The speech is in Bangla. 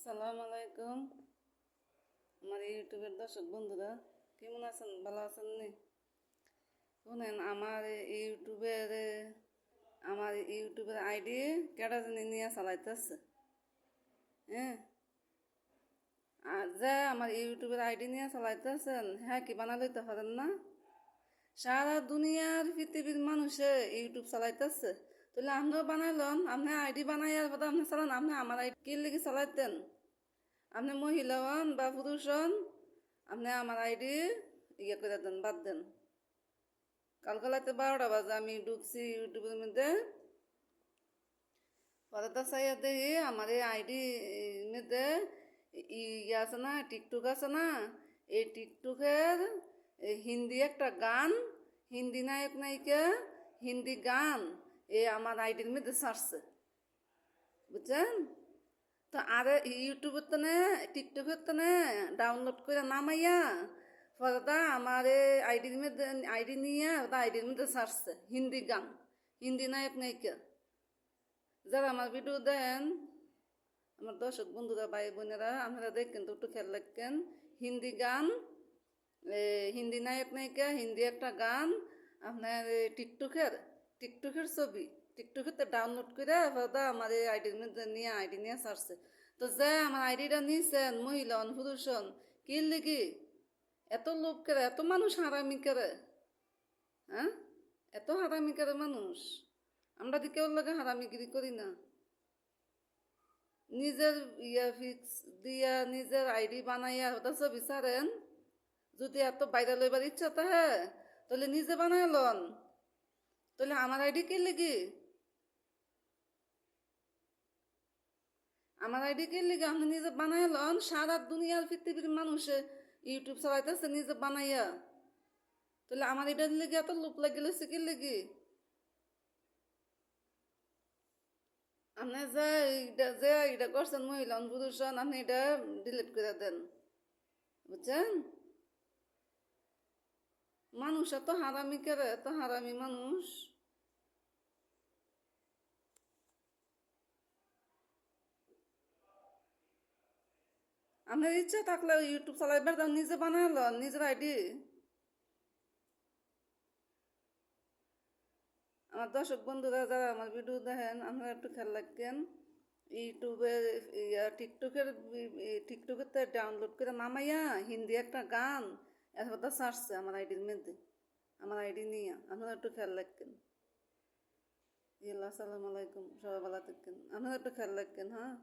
আসসালামু আলাইকুম। আমার ইউটিউবের দর্শক বন্ধুরা কেমন আছেন? ভালো আছেন নি? শুনেন, আমার ইউটিউবের আইডি কেডা জানি নিয়ে চালাইতেছে। হ্যাঁ, আর যে আমার ইউটিউবের আইডি নিয়ে চালাইতেছেন, হ্যাঁ কি বানা লইতে পারেন না? সারা দুনিয়ার পৃথিবীর মানুষে ইউটিউব চালাইতেছে, তাহলে আপনিও বানাইলেন। আপনি আইডি বানাই আর আপনি চালান। আপনি আমার আইডি কি লেগে চালাইতেন? আপনি মহিলা হন বা পুরুষ হন, আপনি আমার আইডি করে দেন, বাদ দেন। কালকে রাতে 12টা বাজে আমি ঢুকছি ইউটিউবের মধ্যে, পরে চাইয়া দেখি আমার এই আইডি মধ্যে আছে না, টিকটক আছে না, এই টিকটকের হিন্দি একটা গান, হিন্দি নায়ক নায়িকা, হিন্দি গান আমার আইডির মধ্যে ছাড়ছে, বুঝছেন? তো আরে ইউটিউবের তনে টিকটকের তনে ডাউনলোড করে নামাইয়া পরে আমার আইডির মধ্যে আইডি নিয়ে ওটা আইডির মধ্যে ছাড়ছে হিন্দি গান, হিন্দি নায়ক নায়িকা। যারা আমার ভিডিও দেন, আমার দর্শক বন্ধুরা ভাই বোনেরা, আপনারা দেখেন তো, একটু খেয়াল রাখেন। হিন্দি গান, হিন্দি নায়ক নায়িকা, হিন্দি একটা গান আপনার টিকটকের ছবি টিকটকের ডাউনলোড করে আমার এই আইডির মধ্যে নিয়ে আইডি নিয়ে ছাড়ছে। তো যে আমার আইডিটা নিয়েছেন, মহিলা হন পুরুষ হন, কি লিগি এত লোক করে, এত মানুষ হারামি করে? হ্যাঁ, এত হারামি করে মানুষ। আমরা দিকে ওর লাগে হারামিগিরি করি না। নিজের ফিক্স দিয়া নিজের আইডি বানাইয়া ওটা ছবি ছাড়েন। যদি এত বাইরে লইবার ইচ্ছা থাকে তাহলে নিজে বানাই লন। তাহলে আমার আইডি কি লেগে? আমার আইডি কি লেগে? আপনি নিজে বানাই লন। সারা দুনিয়ার পৃথিবীর মানুষে ইউটিউব চালাইতেছে নিজে বানাইয়া, তাহলে আমার এটার লেগে এত লোভ লাগিলে কি লেগে? আপনি যে এটা করছেন, মহিলা পুরুষ হন, আপনি এটা ডিলিট করে দেন, বুঝছেন? মানুষ এত হারামি করে, এত হারামি মানুষ। আপনার ইচ্ছা থাকলে ইউটিউব চালাইবার দাও, নিজে বানাইল নিজের আইডি। আমার দর্শক বন্ধুরা যারা আমার ভিডিও দেখেন, আপনারা একটু খেয়াল রাখেন। ইউটিউবের টিকটকের ডাউনলোড করে নামাইয়া হিন্দি একটা গান এরপর ছাড়ছে আমার আইডির মধ্যে, আমার আইডি নিয়ে। আপনারা একটু খেয়াল রাখেন। আসসালামু আলাইকুম, সবাই ভালো থাকেন। আপনারা একটু খেয়াল রাখেন, হ্যাঁ।